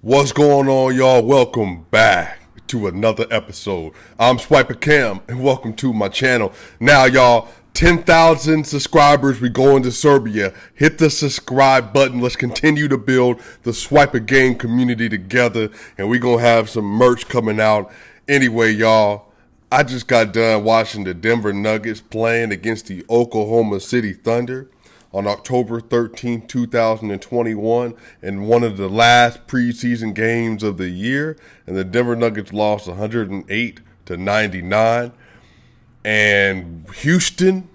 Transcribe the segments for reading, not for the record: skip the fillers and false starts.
What's going on, y'all? Welcome back to another episode. I'm SwipaCam, and welcome to my channel. Now, y'all, 10,000 subscribers. We going to Serbia. Hit the subscribe button. Let's continue to build the SwipaGame community together, and we're going to have some merch coming out. Anyway, y'all, I just got done watching the Denver Nuggets playing against the Oklahoma City Thunder on October 13, 2021, in one of the last preseason games of the year, and the Denver Nuggets lost 108-99. And Houston,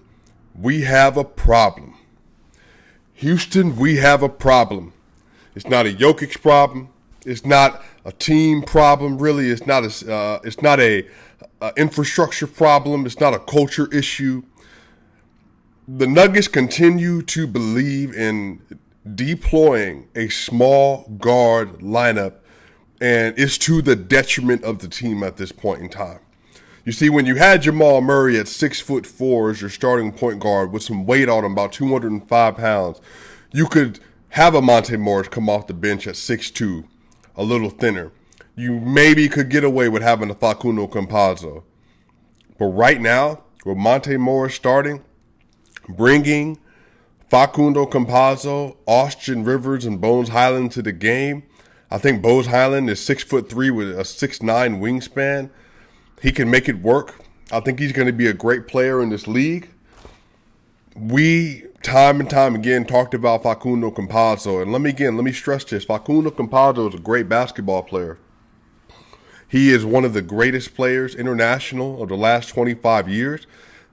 we have a problem. Houston, we have a problem. It's not a Jokic problem. It's not a team problem, really. It's not a infrastructure problem. It's not a culture issue. The Nuggets continue to believe in deploying a small guard lineup, and it's to the detriment of the team at this point in time. You see, when you had Jamal Murray at 6'4" as your starting point guard with some weight on him, about 205 pounds, you could have a Monte Morris come off the bench at 6'2", a little thinner. You maybe could get away with having a Facundo Campazzo. But right now, with Monte Morris starting, bringing Facundo Campazzo, Austin Rivers, and Bones Highland to the game. I think Bones Highland is 6'3" with a 6'9" wingspan. He can make it work. I think he's going to be a great player in this league. We, time and time again, talked about Facundo Campazzo. And let me stress this. Facundo Campazzo is a great basketball player. He is one of the greatest players international of the last 25 years.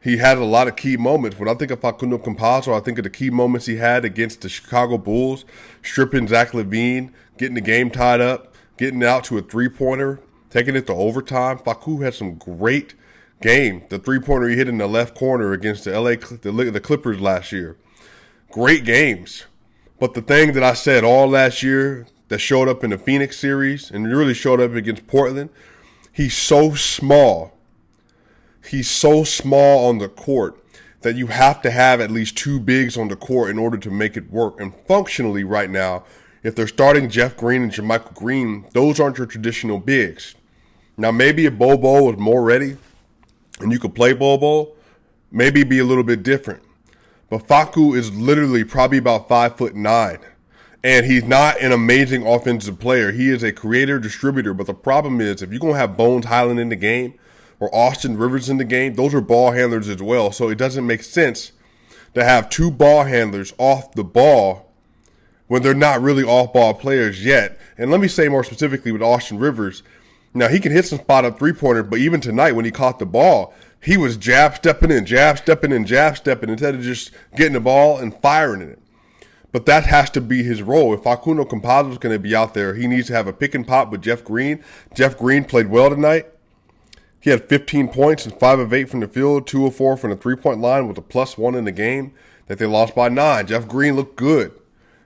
He had a lot of key moments. When I think of Facundo Campazzo, I think of the key moments he had against the Chicago Bulls, stripping Zach LaVine, getting the game tied up, getting out to a three-pointer, taking it to overtime. Facu had some great game. The three-pointer he hit in the left corner against the Clippers last year. Great games. But the thing that I said all last year that showed up in the Phoenix series and really showed up against Portland, he's so small. He's so small on the court that you have to have at least two bigs on the court in order to make it work. And functionally right now, if they're starting Jeff Green and JaMychal Green, those aren't your traditional bigs. Now, maybe if Bobo was more ready and you could play Bobo, maybe it'd be a little bit different. But Facu is literally probably about 5'9". And he's not an amazing offensive player. He is a creator, distributor. But the problem is, if you're going to have Bones Highland in the game, or Austin Rivers in the game, those are ball handlers as well. So it doesn't make sense to have two ball handlers off the ball when they're not really off-ball players yet. And let me say more specifically with Austin Rivers. Now, he can hit some spot-up three-pointers, but even tonight when he caught the ball, he was jab-stepping instead of just getting the ball and firing it. But that has to be his role. If Facundo Campazzo is going to be out there, he needs to have a pick and pop with Jeff Green. Jeff Green played well tonight. He had 15 points and 5 of 8 from the field, 2 of 4 from the three-point line with a +1 in the game that they lost by 9. Jeff Green looked good.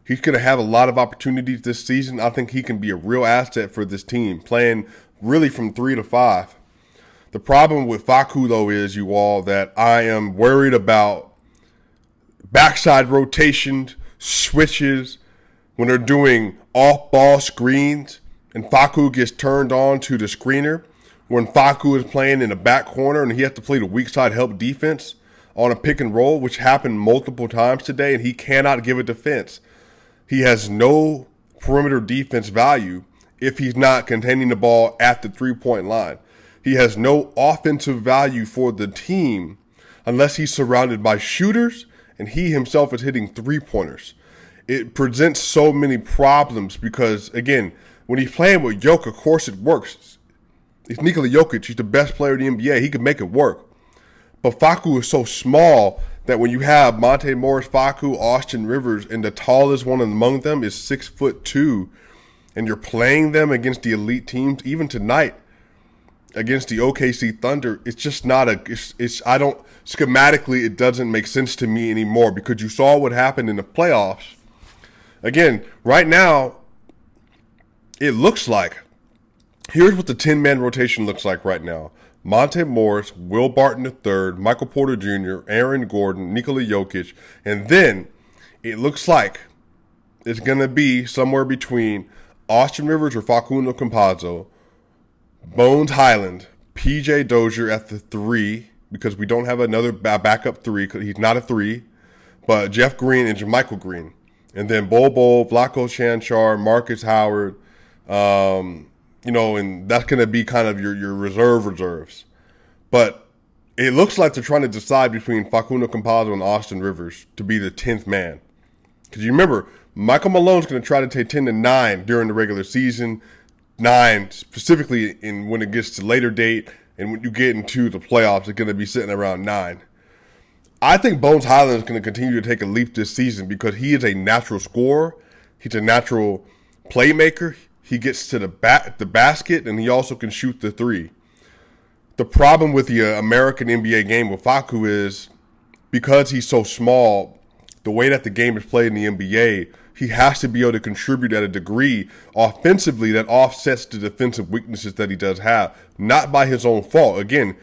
He's going to have a lot of opportunities this season. I think he can be a real asset for this team, playing really from 3 to 5. The problem with Facu, though, is, you all, that I am worried about backside rotations, switches, when they're doing off-ball screens, and Facu gets turned on to the screener. When Facu is playing in the back corner and he has to play the weak side help defense on a pick and roll, which happened multiple times today, and he cannot give a defense. He has no perimeter defense value if he's not containing the ball at the three-point line. He has no offensive value for the team unless he's surrounded by shooters and he himself is hitting three-pointers. It presents so many problems because, again, when he's playing with Jokic, of course it works. It's Nikola Jokic. He's the best player in the NBA. He can make it work. But Facu is so small that when you have Monte Morris, Facu, Austin Rivers, and the tallest one among them is 6'2", and you're playing them against the elite teams, even tonight against the OKC Thunder, it's just not schematically, it doesn't make sense to me anymore because you saw what happened in the playoffs. Again, right now, it looks like, here's what the 10-man rotation looks like right now. Monte Morris, Will Barton III, Michael Porter Jr., Aaron Gordon, Nikola Jokic, and then it looks like it's going to be somewhere between Austin Rivers or Facundo Campazzo, Bones Highland, PJ Dozier at the 3, because we don't have another backup 3, because he's not a 3, but Jeff Green and Jermichael Green. And then Bol, Vlaco Chanchar, Marcus Howard, and that's going to be kind of your reserves. But it looks like they're trying to decide between Facundo Campazzo and Austin Rivers to be the 10th man. Because you remember, Michael Malone's going to try to take 10 to 9 during the regular season, 9 specifically when it gets to later date, and when you get into the playoffs, it's going to be sitting around 9. I think Bones Highland is going to continue to take a leap this season because he is a natural scorer. He's a natural playmaker. He gets to the basket, and he also can shoot the 3. The problem with the American NBA game with Facu is because he's so small, the way that the game is played in the NBA, he has to be able to contribute at a degree offensively that offsets the defensive weaknesses that he does have, not by his own fault. Again,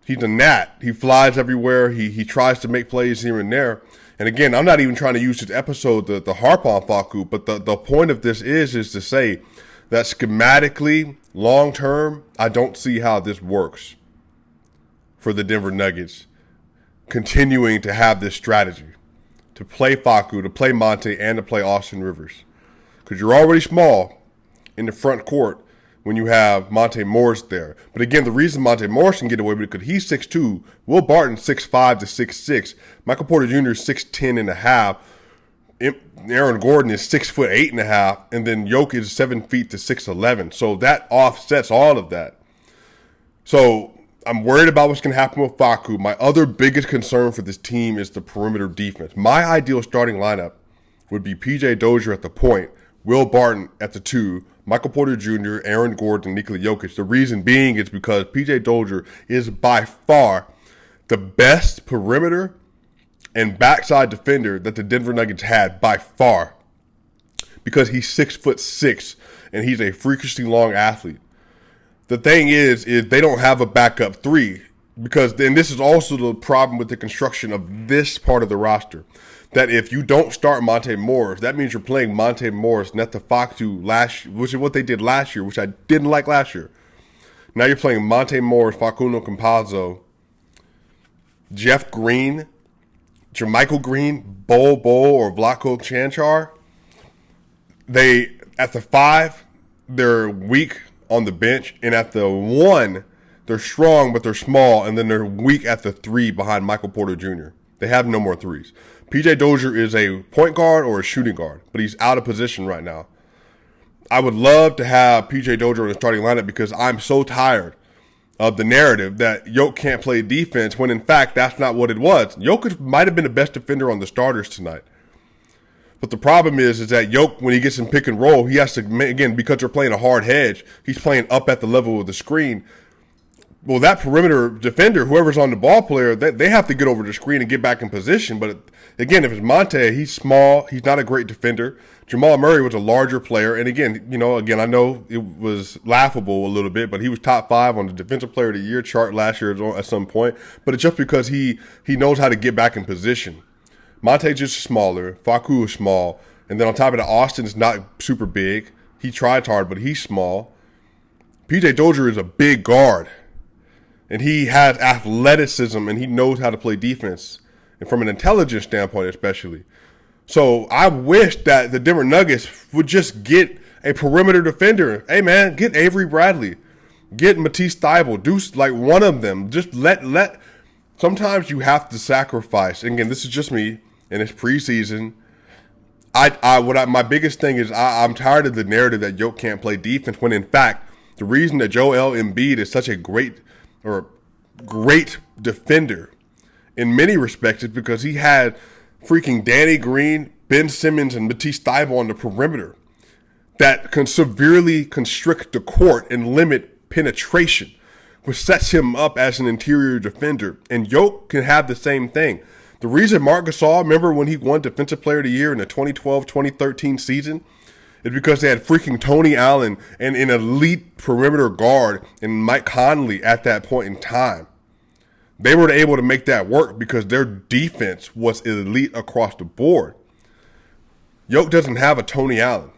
he's a gnat. He flies everywhere. He tries to make plays here and there. And again, I'm not even trying to use this episode to harp on Facu, but the point of this is to say that schematically, long term, I don't see how this works for the Denver Nuggets continuing to have this strategy to play Facu, to play Monte, and to play Austin Rivers. Because you're already small in the front court when you have Monte Morris there. But again, the reason Monte Morris can get away with it because he's 6'2", Will Barton 6'5" to 6'6", Michael Porter Jr. is 6'10" and a half, Aaron Gordon is 6'8" and a half, and then Jokic is 7 feet to 6'11". So that offsets all of that. So I'm worried about what's going to happen with Facu. My other biggest concern for this team is the perimeter defense. My ideal starting lineup would be PJ Dozier at the point, Will Barton at the 2, Michael Porter Jr., Aaron Gordon, Nikola Jokic. The reason being is because PJ Dozier is by far the best perimeter and backside defender that the Denver Nuggets had by far, because he's 6'6" and he's a freakishly long athlete. The thing is they don't have a backup 3, because then this is also the problem with the construction of this part of the roster. That if you don't start Monte Morris, that means you're playing Monte Morris, Netta Facu which is what they did last year, which I didn't like last year. Now you're playing Monte Morris, Facundo Campazzo, Jeff Green, Jermichael Green, Bol or Vlaco Chanchar. They, at the 5, they're weak on the bench, and at the 1, they're strong, but they're small, and then they're weak at the 3 behind Michael Porter Jr. They have no more 3s. PJ Dozier is a point guard or a shooting guard, but he's out of position right now. I would love to have PJ Dozier in the starting lineup because I'm so tired of the narrative that Jokic can't play defense when, in fact, that's not what it was. Jokic might have been the best defender on the starters tonight. But the problem is that Jokic, when he gets in pick and roll, he has to, again, because they're playing a hard hedge, he's playing up at the level of the screen. Well, that perimeter defender, whoever's on the ball player, they have to get over the screen and get back in position. But again, if it's Monte, he's small. He's not a great defender. Jamal Murray was a larger player. And again, I know it was laughable a little bit, but he was top 5 on the Defensive Player of the Year chart last year at some point. But it's just because he knows how to get back in position. Monte's just smaller. Facu is small. And then on top of that, Austin is not super big. He tries hard, but he's small. PJ Dozier is a big guard. And he has athleticism, and he knows how to play defense, and from an intelligence standpoint especially. So I wish that the Denver Nuggets would just get a perimeter defender. Hey, man, get Avery Bradley. Get Matisse Thybulle. Do like one of them. Just let. Sometimes you have to sacrifice. And again, this is just me, and it's preseason. My biggest thing is I'm tired of the narrative that Jokic can't play defense, when in fact, the reason that Joel Embiid is such a great defender in many respects is because he had freaking Danny Green, Ben Simmons, and Matisse Thybulle on the perimeter that can severely constrict the court and limit penetration, which sets him up as an interior defender. And Jokic can have the same thing. The reason Marc Gasol, remember when he won Defensive Player of the Year in the 2012-2013 season, is because they had freaking Tony Allen and an elite perimeter guard and Mike Conley at that point in time. They were able to make that work because their defense was elite across the board. Jokic doesn't have a Tony Allen.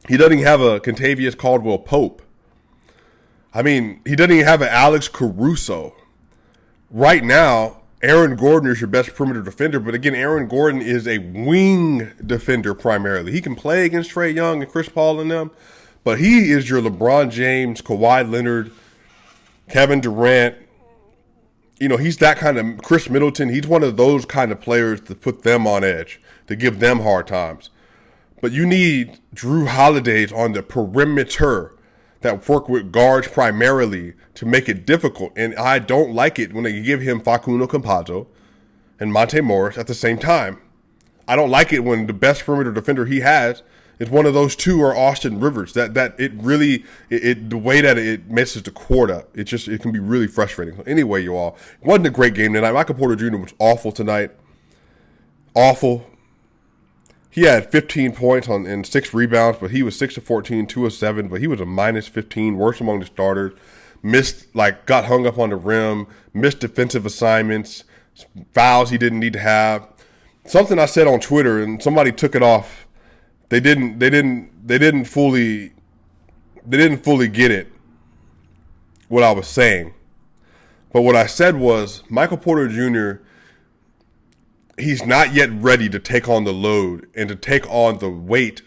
He doesn't even have a Kentavious Caldwell-Pope. I mean, he doesn't even have an Alex Caruso. Right now, Aaron Gordon is your best perimeter defender, but again, Aaron Gordon is a wing defender primarily. He can play against Trae Young and Chris Paul and them, but he is your LeBron James, Kawhi Leonard, Kevin Durant. You know, he's that kind of Chris Middleton. He's one of those kind of players to put them on edge, to give them hard times. But you need Drew Holidays on the perimeter that work with guards primarily to make it difficult. And I don't like it when they give him Facundo Campazzo and Monte Morris at the same time. I don't like it when the best perimeter defender he has is one of those two or Austin Rivers. That it really the way that it messes the court up, it can be really frustrating. So anyway, you all, it wasn't a great game tonight. Michael Porter Jr. was awful tonight. Awful. He had 15 points and 6 rebounds, but he was 6 of 14, 2 of 7, but he was a minus 15, worst among the starters. Got hung up on the rim, missed defensive assignments, fouls he didn't need to have. Something I said on Twitter, and somebody took it off. They didn't fully get it, what I was saying. But what I said was Michael Porter Jr., he's not yet ready to take on the load and to take on the weight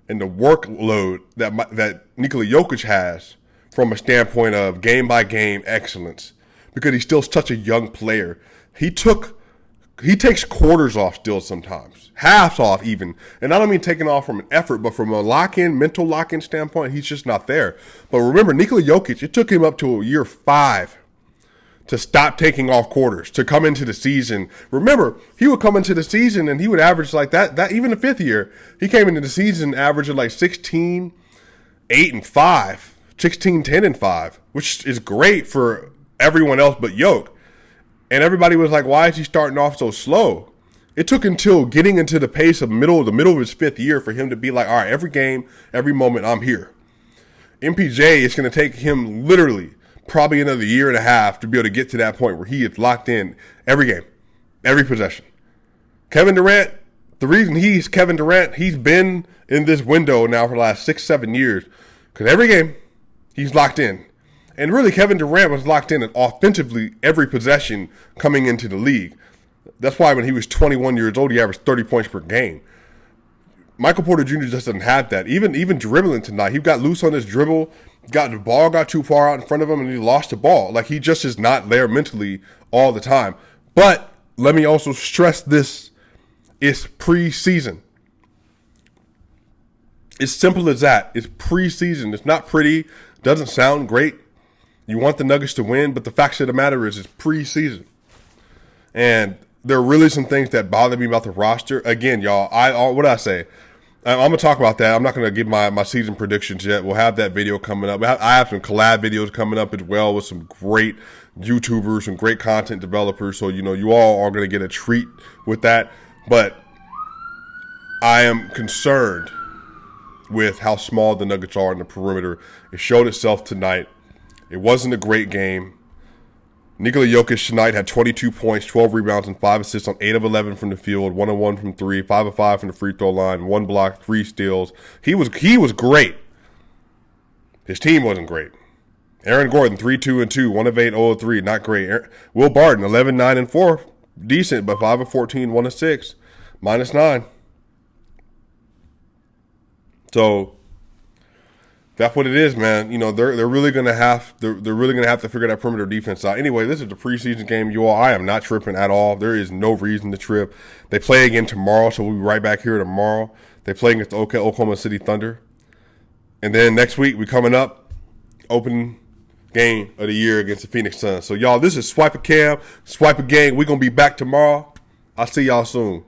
and the workload that Nikola Jokic has from a standpoint of game-by-game excellence, because he's still such a young player. He takes quarters off still sometimes, halves off even. And I don't mean taking off from an effort, but from a mental lock-in standpoint, he's just not there. But remember, Nikola Jokic, it took him up to year 5 to stop taking off quarters, to come into the season. Remember, he would come into the season and he would average like that even the 5th year. He came into the season averaging like 16, 8, and 5, 16, 10, and 5, which is great for everyone else but Jokic. And everybody was like, why is he starting off so slow? It took until getting into the pace of the middle of his 5th year for him to be like, all right, every game, every moment, I'm here. MPJ, it's going to take him literally probably another year and a half to be able to get to that point where he is locked in every game, every possession. Kevin Durant, the reason he's Kevin Durant, he's been in this window now for the last 6-7 years, because every game he's locked in. And really, Kevin Durant was locked in offensively every possession coming into the league. That's why when he was 21 years old, he averaged 30 points per game. Michael Porter Jr. just doesn't have that. Even dribbling tonight, he got loose on his dribble, the ball got too far out in front of him, and he lost the ball. Like, he just is not there mentally all the time. But let me also stress this. It's preseason. It's simple as that. It's preseason. It's not pretty. Doesn't sound great. You want the Nuggets to win, but the fact of the matter is it's preseason. And there are really some things that bother me about the roster. Again, y'all, what did I say? I'm going to talk about that. I'm not going to give my season predictions yet. We'll have that video coming up. I have some collab videos coming up as well with some great YouTubers, some great content developers. So, you all are going to get a treat with that. But I am concerned with how small the Nuggets are in the perimeter. It showed itself tonight. It wasn't a great game. Nikola Jokic tonight had 22 points, 12 rebounds, and 5 assists on 8 of 11 from the field, 1 of 1 from 3, 5 of 5 from the free throw line, 1 block, 3 steals. He was great. His team wasn't great. Aaron Gordon, 3-2-2, 1 of 8, 0 of 3, not great. Will Barton, 11, 9, and 4, decent, but 5 of 14, 1 of 6, -9. So that's what it is, man. They're really gonna have to figure that perimeter defense out. Anyway, this is the preseason game, you all. I am not tripping at all. There is no reason to trip. They play again tomorrow, so we'll be right back here tomorrow. They play against the Oklahoma City Thunder, and then next week we coming up, opening game of the year against the Phoenix Suns. So y'all, this is SwipaCam, Swipe a Gang. We're gonna be back tomorrow. I'll see y'all soon.